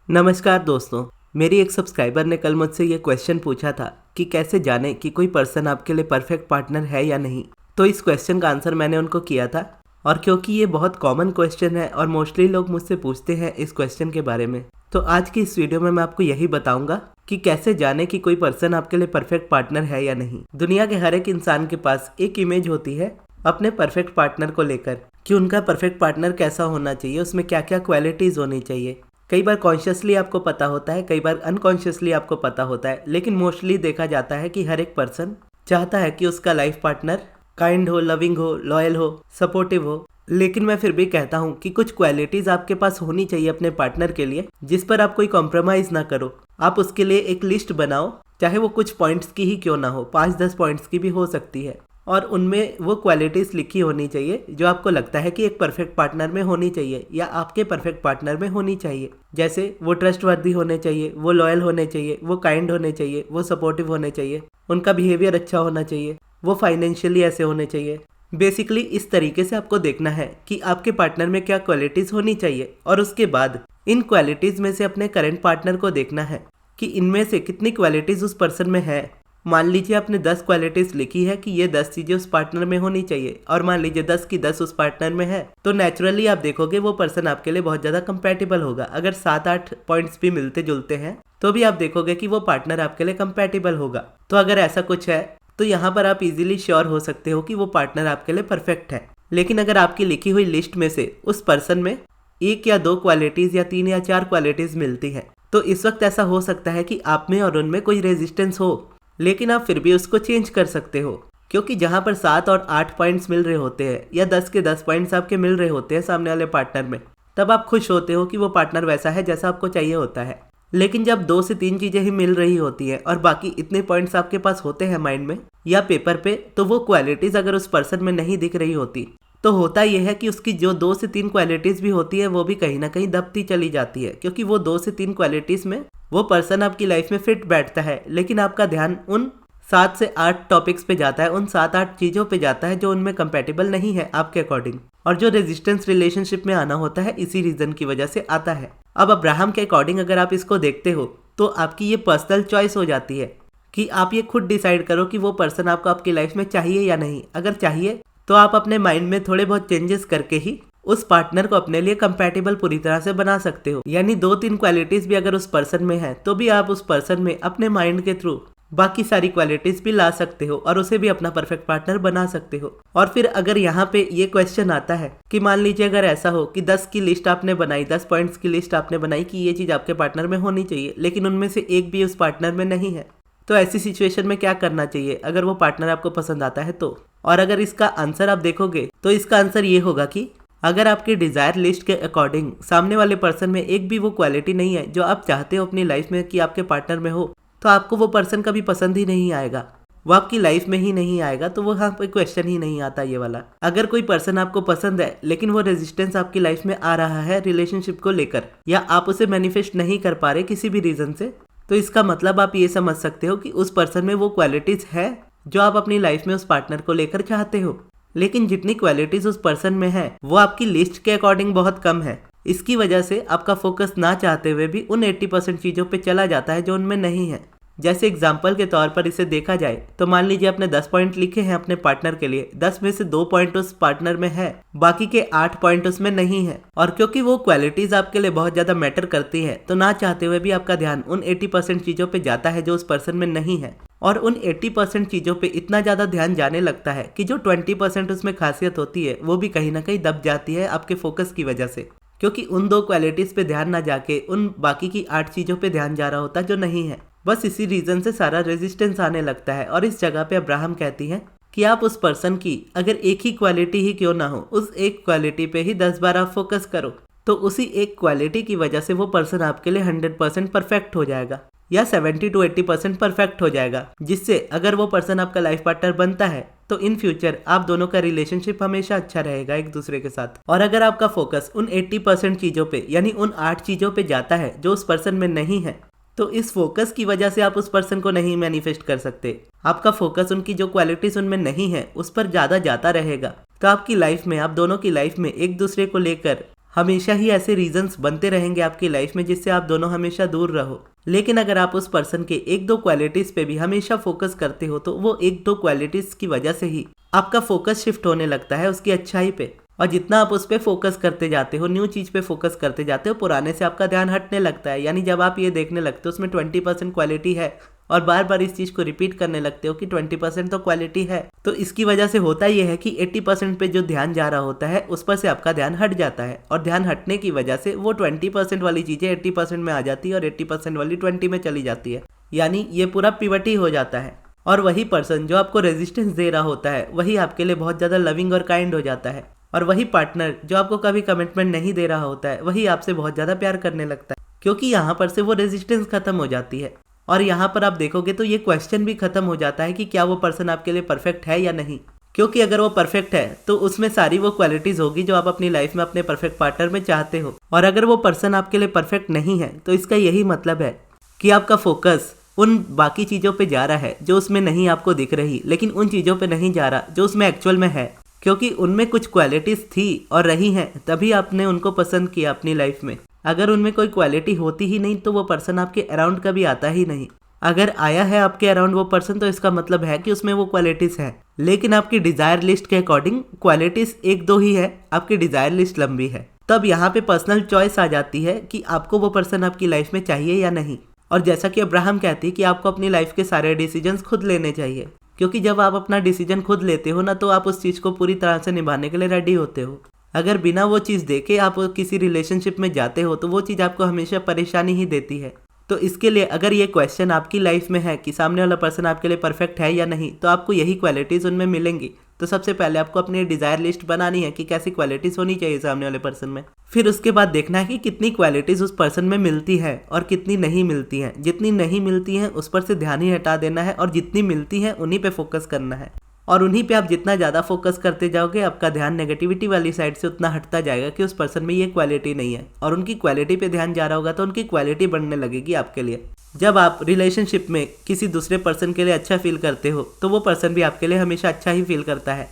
नमस्कार दोस्तों। मेरी एक सब्सक्राइबर ने कल मुझसे ये क्वेश्चन पूछा था कि कैसे जाने कि कोई पर्सन आपके लिए परफेक्ट पार्टनर है या नहीं। तो इस क्वेश्चन का आंसर मैंने उनको किया था, और क्योंकि ये बहुत कॉमन क्वेश्चन है और मोस्टली लोग मुझसे पूछते हैं इस क्वेश्चन के बारे में, तो आज की इस वीडियो में मैं आपको यही बताऊंगा कि कैसे जाने कि कोई पर्सन आपके लिए परफेक्ट पार्टनर है या नहीं। दुनिया के हर एक इंसान के पास एक इमेज होती है अपने परफेक्ट पार्टनर को लेकर कि उनका परफेक्ट पार्टनर कैसा होना चाहिए, उसमें क्या क्या क्वालिटीज़ होनी चाहिए। कई बार कॉन्शियसली आपको पता होता है, कई बार अनकॉन्शियसली आपको पता होता है, लेकिन मोस्टली देखा जाता है कि हर एक पर्सन चाहता है कि उसका लाइफ पार्टनर काइंड हो, लविंग हो, लॉयल हो, सपोर्टिव हो। लेकिन मैं फिर भी कहता हूँ कि कुछ क्वालिटीज़ आपके पास होनी चाहिए अपने पार्टनर के लिए, जिस पर आप कोई कॉम्प्रोमाइज़ ना करो। आप उसके लिए एक लिस्ट बनाओ, चाहे वो कुछ पॉइंट्स की ही क्यों ना हो, 5-10 पॉइंट्स की भी हो सकती है, और उनमें वो क्वालिटीज़ लिखी होनी चाहिए जो आपको लगता है कि एक परफेक्ट पार्टनर में होनी चाहिए या आपके परफेक्ट पार्टनर में होनी चाहिए। जैसे वो ट्रस्टवर्दी होने चाहिए, वो लॉयल होने चाहिए, वो काइंड होने चाहिए, वो सपोर्टिव होने चाहिए, उनका बिहेवियर अच्छा होना चाहिए, वो फाइनेंशियली ऐसे होने चाहिए। बेसिकली इस तरीके से आपको देखना है कि आपके पार्टनर में क्या क्वालिटीज़ होनी चाहिए, और उसके बाद इन क्वालिटीज़ में से अपने करेंट पार्टनर को देखना है कि इनमें से कितनी क्वालिटीज़ उस पर्सन में है। मान लीजिए आपने 10 क्वालिटीज़ लिखी है कि ये 10 चीज़ें उस पार्टनर में होनी चाहिए, और मान लीजिए 10 की 10 उस पार्टनर में है, तो नेचुरली आप देखोगे वो पर्सन आपके लिए बहुत ज़्यादा कंपैटिबल होगा। अगर 7-8 पॉइंट्स भी मिलते जुलते हैं तो भी आप देखोगे कि वो पार्टनर आपके लिए कंपैटिबल होगा। तो अगर ऐसा कुछ है तो यहाँ पर आप इजीली श्योर हो सकते हो कि वो पार्टनर आपके लिए परफेक्ट है। लेकिन अगर आपकी लिखी हुई लिस्ट में से उस पर्सन में 1 या 2 क्वालिटीज़ या 3 या 4 क्वालिटीज़ मिलती है, तो इस वक्त ऐसा हो सकता है कि आप में और उनमें कोई रेजिस्टेंस हो, लेकिन आप फिर भी उसको चेंज कर सकते हो। क्योंकि जहाँ पर 7 और 8 पॉइंट्स मिल रहे होते हैं या 10 के 10 पॉइंट्स आपके मिल रहे होते हैं सामने वाले पार्टनर में, तब आप खुश होते हो कि वो पार्टनर वैसा है जैसा आपको चाहिए होता है। लेकिन जब 2 से 3 चीज़ें ही मिल रही होती हैं और बाकी इतने पॉइंट्स आपके पास होते हैं माइंड में या पेपर पे, तो वो क्वालिटीज़ अगर उस पर्सन में नहीं दिख रही होती, तो होता यह है कि उसकी जो 2 से 3 क्वालिटीज़ भी होती है वो भी कहीं ना कहीं दबती चली जाती है। क्योंकि वो 2 से 3 क्वालिटीज़ में वो पर्सन आपकी लाइफ में फिट बैठता है, लेकिन आपका ध्यान उन 7 से 8 टॉपिक्स पे जाता है, उन 7-8 चीज़ों पे जाता है जो उनमें कंपैटिबल नहीं है आपके अकॉर्डिंग, और जो रेजिस्टेंस रिलेशनशिप में आना होता है इसी रीज़न की वजह से आता है। अब अब्राहम के अकॉर्डिंग अगर आप इसको देखते हो तो आपकी ये पर्सनल चॉइस हो जाती है कि आप ये खुद डिसाइड करो कि वो पर्सन आपको आपकी लाइफ में चाहिए या नहीं। अगर चाहिए तो आप अपने माइंड में थोड़े बहुत चेंजेस करके ही उस पार्टनर को अपने लिए कंपैटिबल पूरी तरह से बना सकते हो। यानी 2-3 क्वालिटीज़ भी अगर उस पर्सन में है तो भी आप उस पर्सन में अपने माइंड के थ्रू बाकी सारी क्वालिटीज़ भी ला सकते हो और उसे भी अपना परफेक्ट पार्टनर बना सकते हो। और फिर अगर यहाँ पे ये क्वेश्चन आता है कि मान लीजिए अगर ऐसा हो कि 10 की लिस्ट आपने बनाई, 10 पॉइंट्स की लिस्ट आपने बनाई कि ये चीज़ आपके पार्टनर में होनी चाहिए, लेकिन उनमें से एक भी उस पार्टनर में नहीं है, तो ऐसी सिचुएशन में क्या करना चाहिए अगर वो पार्टनर आपको पसंद आता है तो। और अगर इसका आंसर आप देखोगे तो इसका आंसर ये होगा कि अगर आपकी डिज़ायर लिस्ट के अकॉर्डिंग सामने वाले पर्सन में एक भी वो क्वालिटी नहीं है जो आप चाहते हो अपनी लाइफ में कि आपके पार्टनर में हो, तो आपको वो पर्सन कभी पसंद ही नहीं आएगा, वो आपकी लाइफ में ही नहीं आएगा। तो वो यहाँ पे क्वेश्चन ही नहीं आता ये वाला। अगर कोई पर्सन आपको पसंद है लेकिन वो रेजिस्टेंस आपकी लाइफ में आ रहा है रिलेशनशिप को लेकर, या आप उसे मैनिफेस्ट नहीं कर पा रहे किसी भी रीज़न से, तो इसका मतलब आप ये समझ सकते हो कि उस पर्सन में वो क्वालिटीज़ है जो आप अपनी लाइफ में उस पार्टनर को लेकर चाहते हो। लेकिन जितनी क्वालिटीज़ उस पर्सन में है वो आपकी लिस्ट के अकॉर्डिंग बहुत कम है। इसकी वजह से आपका फोकस ना चाहते हुए भी उन 80% चीज़ों पे चला जाता है जो उनमें नहीं है। जैसे एग्जाम्पल के तौर पर इसे देखा जाए तो मान लीजिए आपने 10 पॉइंट लिखे हैं अपने पार्टनर के लिए, 10 में से 2 पॉइंट उस पार्टनर में है, बाकी के 8 पॉइंट उसमें नहीं है। और क्योंकि वो क्वालिटीज़ आपके लिए बहुत ज़्यादा मैटर करती है, तो ना चाहते हुए भी आपका ध्यान उन 80% चीज़ों पे जाता है जो उस पर्सन में नहीं है। और उन 80% चीज़ों पे इतना ज़्यादा ध्यान जाने लगता है कि जो 20% उसमें खासियत होती है वो भी कहीं ना कहीं दब जाती है आपके फोकस की वजह से। क्योंकि उन 2 क्वालिटीज़ पे ध्यान ना जाके उन बाकी की 8 चीज़ों पे ध्यान जा रहा होता जो नहीं है। बस इसी रीज़न से सारा रेजिस्टेंस आने लगता है। और इस जगह पे अब्राहम कहती हैं कि आप उस पर्सन की अगर एक ही क्वालिटी ही क्यों ना हो, उस एक क्वालिटी पे ही 10 बार आप फोकस करो, तो उसी एक क्वालिटी की वजह से वो पर्सन आपके लिए 100% परफेक्ट हो जाएगा या 70-80% परफेक्ट हो जाएगा, जिससे अगर वो पर्सन आपका लाइफ पार्टनर बनता है तो इन फ्यूचर आप दोनों का रिलेशनशिप हमेशा अच्छा रहेगा एक दूसरे के साथ। और अगर आपका फोकस उन 80% चीज़ों पे यानी उन 8 चीज़ों पे जाता है जो उस पर्सन में नहीं है, तो इस फोकस की वजह से आप उस पर्सन को नहीं मैनिफेस्ट कर सकते। आपका फोकस उनकी जो क्वालिटीज़ उनमें नहीं है उस पर ज़्यादा जाता रहेगा, तो आपकी लाइफ में, आप दोनों की लाइफ में एक दूसरे को लेकर हमेशा ही ऐसे रीजंस बनते रहेंगे आपकी लाइफ में जिससे आप दोनों हमेशा दूर रहो। लेकिन अगर आप उस पर्सन के एक दो क्वालिटीज पे भी हमेशा फोकस करते हो तो वो एक दो क्वालिटीज की वजह से ही आपका फोकस शिफ्ट होने लगता है उसकी अच्छाई पे। और जितना आप उस पर फोकस करते जाते हो, न्यू चीज़ पे फोकस करते जाते हो, पुराने से आपका ध्यान हटने लगता है। यानी जब आप ये देखने लगते हो उसमें 20% क्वालिटी है और बार बार इस चीज़ को रिपीट करने लगते हो कि 20% तो क्वालिटी है, तो इसकी वजह से होता ये है कि 80% पे जो ध्यान जा रहा होता है उस पर से आपका ध्यान हट जाता है। और ध्यान हटने की वजह से वो 20% वाली चीज़ें 80% में आ जाती है और 80% वाली 20 में चली जाती है। यानी ये पूरा पिवट ही हो जाता है। और वही पर्सन जो आपको रेजिस्टेंस दे रहा होता है वही आपके लिए बहुत ज़्यादा लविंग और काइंड हो जाता है। और वही पार्टनर जो आपको कभी कमिटमेंट नहीं दे रहा होता है वही आपसे बहुत ज़्यादा प्यार करने लगता है, क्योंकि यहाँ पर से वो रेजिस्टेंस खत्म हो जाती है। और यहाँ पर आप देखोगे तो ये क्वेश्चन भी खत्म हो जाता है कि क्या वो पर्सन आपके लिए परफेक्ट है या नहीं। क्योंकि अगर वो परफेक्ट है तो उसमें सारी वो क्वालिटीज़ होगी जो आप अपनी लाइफ में अपने परफेक्ट पार्टनर में चाहते हो। और अगर वो पर्सन आपके लिए परफेक्ट नहीं है तो इसका यही मतलब है कि आपका फोकस उन बाकी चीज़ों पे जा रहा है जो उसमें नहीं आपको दिख रही, लेकिन उन चीज़ों पे नहीं जा रहा जो उसमें एक्चुअल में है। क्योंकि उनमें कुछ क्वालिटीज़ थी और रही हैं तभी आपने उनको पसंद किया अपनी लाइफ में। अगर उनमें कोई क्वालिटी होती ही नहीं तो वो पर्सन आपके अराउंड कभी आता ही नहीं। अगर आया है आपके अराउंड वो पर्सन तो इसका मतलब है कि उसमें वो क्वालिटीज़ हैं। लेकिन आपकी डिज़ायर लिस्ट के अकॉर्डिंग क्वालिटीज़ एक दो ही है, आपकी डिज़ायर लिस्ट लंबी है। तब यहाँ पे पर्सनल चॉइस आ जाती है कि आपको वो पर्सन आपकी लाइफ में चाहिए या नहीं। और जैसा कि अब्राहम कहती है कि आपको अपनी लाइफ के सारे डिसीजंस खुद लेने चाहिए, क्योंकि जब आप अपना डिसीजन खुद लेते हो ना तो आप उस चीज़ को पूरी तरह से निभाने के लिए रेडी होते हो। अगर बिना वो चीज़ देखे आप किसी रिलेशनशिप में जाते हो तो वो चीज़ आपको हमेशा परेशानी ही देती है। तो इसके लिए अगर ये क्वेश्चन आपकी लाइफ में है कि सामने वाला पर्सन आपके लिए परफेक्ट है या नहीं, तो आपको यही क्वालिटीज़ उनमें मिलेंगी। तो सबसे पहले आपको अपनी डिज़ायर लिस्ट बनानी है कि कैसी क्वालिटीज़ होनी चाहिए सामने वाले पर्सन में। फिर उसके बाद देखना है कि कितनी क्वालिटीज़ उस पर्सन में मिलती है और कितनी नहीं मिलती हैं। जितनी नहीं मिलती हैं उस पर से ध्यान ही हटा देना है और जितनी मिलती हैं उन्हीं पे फोकस करना है। और उन्हीं पे आप जितना ज़्यादा फोकस करते जाओगे आपका ध्यान नेगेटिविटी वाली साइड से उतना हटता जाएगा कि उस पर्सन में ये क्वालिटी नहीं है। और उनकी क्वालिटी पे ध्यान जा रहा होगा तो उनकी क्वालिटी बढ़ने लगेगी आपके लिए। जब आप रिलेशनशिप में किसी दूसरे पर्सन के लिए अच्छा फील करते हो तो वो पर्सन भी आपके लिए हमेशा अच्छा ही फील करता है।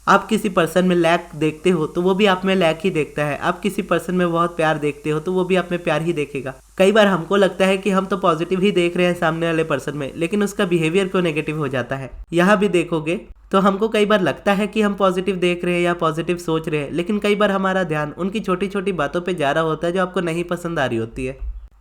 आप किसी पर्सन में लैक देखते हो तो वो भी आप में लैक ही देखता है। आप किसी पर्सन में बहुत प्यार देखते हो तो वो भी आप में प्यार ही देखेगा। कई बार हमको लगता है कि हम तो पॉजिटिव ही देख रहे हैं सामने वाले पर्सन में, लेकिन उसका बिहेवियर क्यों नेगेटिव हो जाता है। यहाँ भी देखोगे तो हमको कई बार लगता है कि हम पॉजिटिव देख रहे हैं या पॉजिटिव सोच रहे हैं, लेकिन कई बार हमारा ध्यान उनकी छोटी छोटी बातों पे जा रहा होता है जो आपको नहीं पसंद आ रही होती है।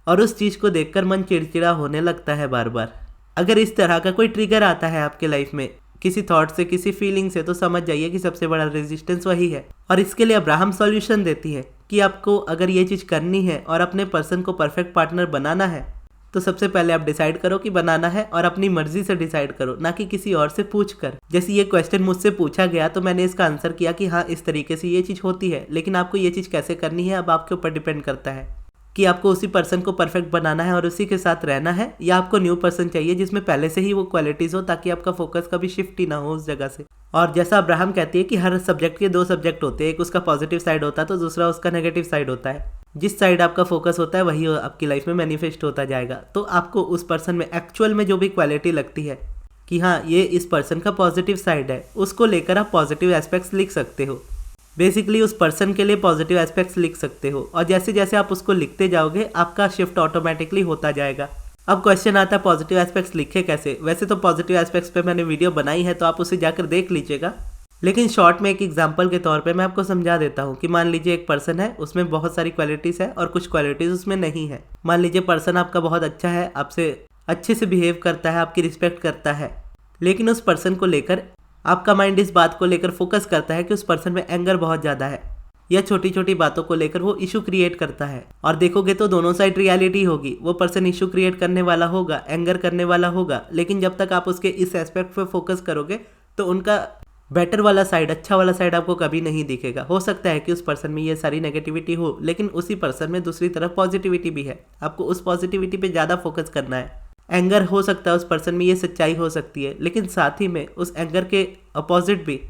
और उस चीज़ को देखकर मन चिड़चिड़ा होने लगता है बार बार। अगर इस तरह का कोई ट्रिगर आता है आपके लाइफ में किसी थॉट से, किसी फीलिंग से, तो समझ जाइए कि सबसे बड़ा रेजिस्टेंस वही है। और इसके लिए अब्राहम सॉल्यूशन देती है कि आपको अगर ये चीज़ करनी है और अपने पर्सन को परफेक्ट पार्टनर बनाना है तो सबसे पहले आप डिसाइड करो कि बनाना है और अपनी मर्जी से डिसाइड करो, ना कि किसी और से पूछ कर। जैसे ये क्वेश्चन मुझसे पूछा गया तो मैंने इसका आंसर किया कि हाँ इस तरीके से ये चीज़ होती है, लेकिन आपको ये चीज़ कैसे करनी है अब आपके ऊपर डिपेंड करता है कि आपको उसी पर्सन को परफेक्ट बनाना है और उसी के साथ रहना है, या आपको न्यू पर्सन चाहिए जिसमें पहले से ही वो क्वालिटीज़ हो ताकि आपका फोकस कभी शिफ्ट ही ना हो उस जगह से। और जैसा अब्राहम कहती है कि हर सब्जेक्ट के दो सब्जेक्ट होते हैं, एक उसका पॉजिटिव साइड होता है तो दूसरा उसका नेगेटिव साइड होता है। जिस साइड आपका फोकस होता है वही आपकी लाइफ में मैनिफेस्ट होता जाएगा। तो आपको उस पर्सन में एक्चुअल में जो भी क्वालिटी लगती है कि हाँ ये इस पर्सन का पॉजिटिव साइड है, उसको लेकर आप पॉजिटिव एस्पेक्ट्स लिख सकते हो। बेसिकली उस पर्सन के लिए पॉजिटिव एस्पेक्ट्स लिख सकते हो और जैसे जैसे आप उसको लिखते जाओगे आपका शिफ्ट ऑटोमेटिकली होता जाएगा। अब क्वेश्चन आता है पॉजिटिव एस्पेक्ट्स लिखे कैसे। वैसे तो पॉजिटिव एस्पेक्ट्स पे मैंने वीडियो बनाई है तो आप उसे जाकर देख लीजिएगा, लेकिन शॉर्ट में एक एग्जांपल के तौर पे मैं आपको समझा देता हूँ कि मान लीजिए एक पर्सन है, उसमें बहुत सारी क्वालिटीज़ है और कुछ क्वालिटीज़ उसमें नहीं है। मान लीजिए पर्सन आपका बहुत अच्छा है, आपसे अच्छे से बिहेव करता है, आपकी रिस्पेक्ट करता है, लेकिन उस पर्सन को लेकर आपका माइंड इस बात को लेकर फोकस करता है कि उस पर्सन में एंगर बहुत ज़्यादा है या छोटी छोटी बातों को लेकर वो इशू क्रिएट करता है। और देखोगे तो दोनों साइड रियलिटी होगी, वो पर्सन इशू क्रिएट करने वाला होगा, एंगर करने वाला होगा, लेकिन जब तक आप उसके इस एस्पेक्ट पे फोकस करोगे तो उनका बेटर वाला साइड, अच्छा वाला साइड आपको कभी नहीं दिखेगा। हो सकता है कि उस पर्सन में ये सारी नेगेटिविटी हो, लेकिन उसी पर्सन में दूसरी तरफ पॉजिटिविटी भी है। आपको उस पॉजिटिविटी पे ज़्यादा फोकस करना है। एंगर हो सकता है उस पर्सन में, ये सच्चाई हो सकती है, लेकिन साथ ही में उस एंगर के अपोजिट भी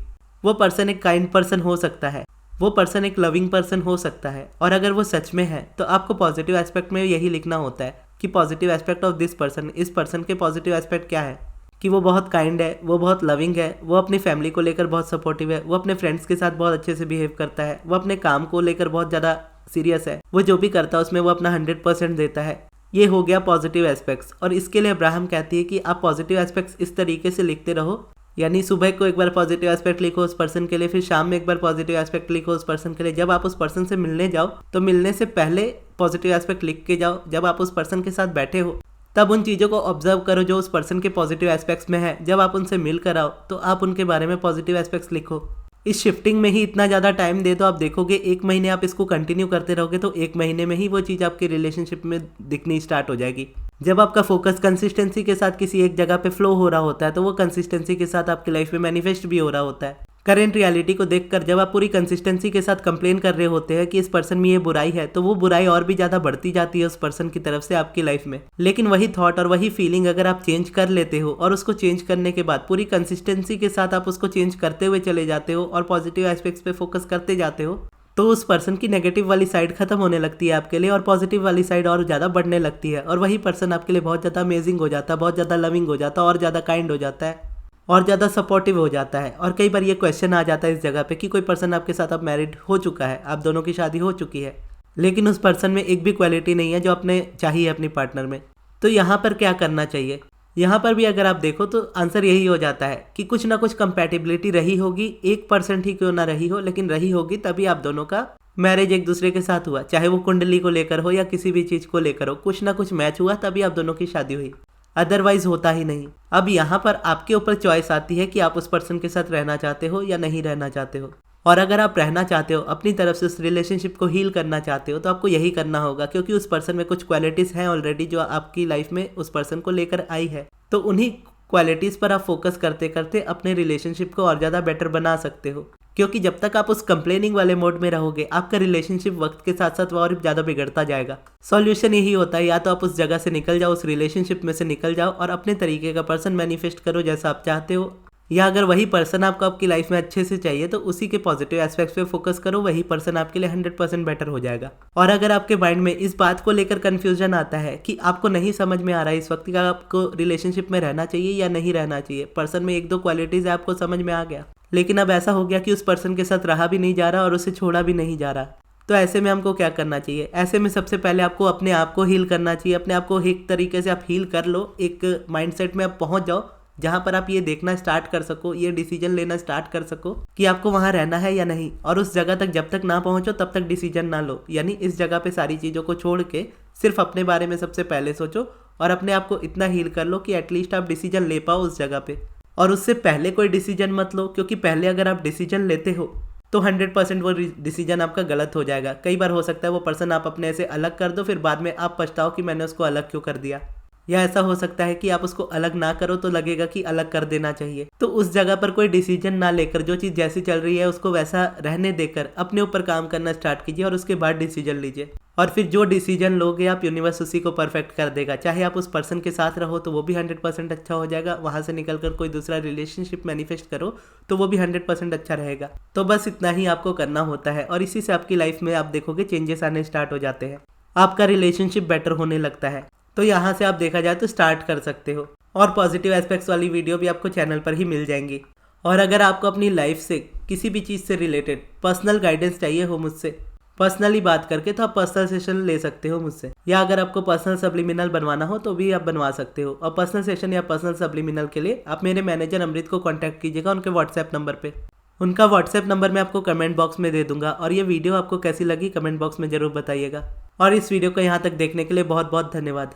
वो पर्सन एक काइंड पर्सन हो सकता है, वो पर्सन एक लविंग पर्सन हो सकता है। और अगर वो सच में है तो आपको पॉजिटिव एस्पेक्ट में यही लिखना होता है कि positive aspect of this person, इस पर्सन के पॉजिटिव एस्पेक्ट क्या है कि वो बहुत काइंड है, वो बहुत लविंग है, वो अपनी फैमिली को लेकर बहुत सपोर्टिव है, वो अपने फ्रेंड्स के साथ बहुत अच्छे से बिहेव करता है, वो अपने काम को लेकर बहुत ज़्यादा सीरियस है, वो जो भी करता है उसमें वो अपना 100% देता है। ये हो गया पॉजिटिव एस्पेक्ट्स। और इसके लिए अब्राहम कहती है कि आप पॉजिटिव एस्पेक्ट्स इस तरीके से लिखते रहो, यानी सुबह को एक बार पॉजिटिव एस्पेक्ट लिखो उस पर्सन के लिए, फिर शाम में एक बार पॉजिटिव एस्पेक्ट लिखो उस पर्सन के लिए। जब आप उस पर्सन से मिलने जाओ तो मिलने से पहले पॉजिटिव एस्पेक्ट लिख के जाओ। जब आप उस पर्सन के साथ बैठे हो तब उन चीज़ों को ऑब्जर्व करो जो उस पर्सन के पॉजिटिव एस्पेक्ट्स में है। जब आप उनसे मिल कर आओ तो आप उनके बारे में पॉजिटिव एस्पेक्ट्स लिखो। इस शिफ्टिंग में ही इतना ज़्यादा टाइम दे दो, आप देखोगे 1 महीने आप इसको कंटिन्यू करते रहोगे तो 1 महीने में ही वो चीज़ आपके रिलेशनशिप में दिखनी स्टार्ट हो जाएगी। जब आपका फोकस कंसिस्टेंसी के साथ किसी एक जगह पे फ्लो हो रहा होता है तो वो कंसिस्टेंसी के साथ आपकी लाइफ में मैनिफेस्ट भी हो रहा होता है। करेंट रियलिटी को देखकर जब आप पूरी कंसिस्टेंसी के साथ कंप्लेन कर रहे होते हैं कि इस पर्सन में ये बुराई है, तो वो बुराई और भी ज़्यादा बढ़ती जाती है उस पर्सन की तरफ से आपकी लाइफ में। लेकिन वही थॉट और वही फीलिंग अगर आप चेंज कर लेते हो और उसको चेंज करने के बाद पूरी कंसिस्टेंसी के साथ आप उसको चेंज करते हुए चले जाते हो और पॉजिटिव एस्पेक्ट्स पे फोकस करते जाते हो, तो उस पर्सन की नेगेटिव वाली साइड खत्म होने लगती है आपके लिए और पॉजिटिव वाली साइड और ज़्यादा बढ़ने लगती है। और वही पर्सन आपके लिए बहुत ज़्यादा अमेजिंग हो जाता है, बहुत ज़्यादा लविंग हो जाता है, और ज़्यादा काइंड हो जाता है, और ज़्यादा सपोर्टिव हो जाता है। और कई बार ये क्वेश्चन आ जाता है इस जगह पे कि कोई पर्सन आपके साथ अब मैरिड हो चुका है, आप दोनों की शादी हो चुकी है, लेकिन उस पर्सन में एक भी क्वालिटी नहीं है जो आपने चाहिए अपनी पार्टनर में। तो यहाँ पर क्या करना चाहिए? यहाँ पर भी अगर आप देखो तो आंसर यही हो जाता है कि कुछ ना कुछ कंपैटिबिलिटी रही होगी, 1% ही क्यों ना रही हो, लेकिन रही होगी, तभी आप दोनों का मैरिज एक दूसरे के साथ हुआ। चाहे वो कुंडली को लेकर हो या किसी भी चीज़ को लेकर हो, कुछ ना कुछ मैच हुआ तभी आप दोनों की शादी हुई, अदरवाइज होता ही नहीं। अब यहाँ पर आपके ऊपर चॉइस आती है कि आप उस पर्सन के साथ रहना चाहते हो या नहीं रहना चाहते हो। और अगर आप रहना चाहते हो, अपनी तरफ से उस रिलेशनशिप को हील करना चाहते हो, तो आपको यही करना होगा, क्योंकि उस पर्सन में कुछ क्वालिटीज़ हैं ऑलरेडी जो आपकी लाइफ में उस पर्सन को लेकर आई है। तो उन्हीं क्वालिटीज़ पर आप फोकस करते करते अपने रिलेशनशिप को और ज़्यादा बेटर बना सकते हो। क्योंकि जब तक आप उस कंप्लेनिंग वाले मोड में रहोगे, आपका रिलेशनशिप वक्त के साथ साथ और ज़्यादा बिगड़ता जाएगा। सॉल्यूशन यही होता है, या तो आप उस जगह से निकल जाओ, उस रिलेशनशिप में से निकल जाओ और अपने तरीके का पर्सन मैनिफेस्ट करो जैसा आप चाहते हो, या अगर वही पर्सन आपको आपकी लाइफ में अच्छे से चाहिए तो उसी के पॉजिटिव एस्पेक्ट्स पे फोकस करो, वही पर्सन आपके लिए 100% बेटर हो जाएगा। और अगर आपके माइंड में इस बात को लेकर कन्फ्यूजन आता है कि आपको नहीं समझ में आ रहा है इस वक्त का आपको रिलेशनशिप में रहना चाहिए या नहीं रहना चाहिए, पर्सन में 1-2 क्वालिटीज़ है आपको समझ में आ गया, लेकिन अब ऐसा हो गया कि उस पर्सन के साथ रहा भी नहीं जा रहा और उसे छोड़ा भी नहीं जा रहा, तो ऐसे में हमको क्या करना चाहिए? ऐसे में सबसे पहले आपको अपने आप को हील करना चाहिए। अपने आप को एक तरीके से आप हील कर लो, एक माइंडसेट में आप पहुंच जाओ जहां पर आप ये देखना स्टार्ट कर सको, ये डिसीजन लेना स्टार्ट कर सको कि आपको वहां रहना है या नहीं। और उस जगह तक जब तक ना पहुंचो तब तक डिसीजन ना लो, यानी इस जगह पे सारी चीज़ों को छोड़ के सिर्फ अपने बारे में सबसे पहले सोचो और अपने आप को इतना हील कर लो कि एटलीस्ट आप डिसीजन ले पाओ उस जगह पे। और उससे पहले कोई डिसीजन मत लो, क्योंकि पहले अगर आप डिसीजन लेते हो तो 100% वो डिसीजन आपका गलत हो जाएगा। कई बार हो सकता है वो पर्सन आप अपने से अलग कर दो, फिर बाद में आप पछताओ कि मैंने उसको अलग क्यों कर दिया। या ऐसा हो सकता है कि आप उसको अलग ना करो तो लगेगा कि अलग कर देना चाहिए। तो उस जगह पर कोई डिसीजन ना लेकर, जो चीज़ जैसी चल रही है उसको वैसा रहने देकर अपने ऊपर काम करना स्टार्ट कीजिए और उसके बाद डिसीजन लीजिए। और फिर जो डिसीजन लोगे आप, यूनिवर्स उसी को परफेक्ट कर देगा। चाहे आप उस पर्सन के साथ रहो तो वो भी 100% अच्छा हो जाएगा, वहाँ से निकल कर कोई दूसरा रिलेशनशिप मैनिफेस्ट करो तो वो भी 100% अच्छा रहेगा। तो बस इतना ही आपको करना होता है और इसी से आपकी लाइफ में आप देखोगे चेंजेस आने स्टार्ट हो जाते हैं, आपका रिलेशनशिप बेटर होने लगता है। तो यहाँ से आप देखा जाए तो स्टार्ट कर सकते हो। और पॉजिटिव एस्पेक्ट्स वाली वीडियो भी आपको चैनल पर ही मिल जाएंगी। और अगर आपको अपनी लाइफ से किसी भी चीज़ से रिलेटेड पर्सनल गाइडेंस चाहिए हो मुझसे, पर्सनली बात करके, तो आप पर्सनल सेशन ले सकते हो मुझसे। या अगर आपको पर्सनल सब्लिमिनल बनवाना हो तो भी आप बनवा सकते हो। और पर्सनल सेशन या पर्सनल सब्लिमिनल के लिए आप मेरे मैनेजर अमृत को कॉन्टैक्ट कीजिएगा उनके व्हाट्सएप नंबर पे। उनका व्हाट्सएप नंबर मैं आपको कमेंट बॉक्स में दे दूंगा। और ये वीडियो आपको कैसी लगी कमेंट बॉक्स में ज़रूर बताइएगा। और इस वीडियो को यहाँ तक देखने के लिए बहुत बहुत धन्यवाद।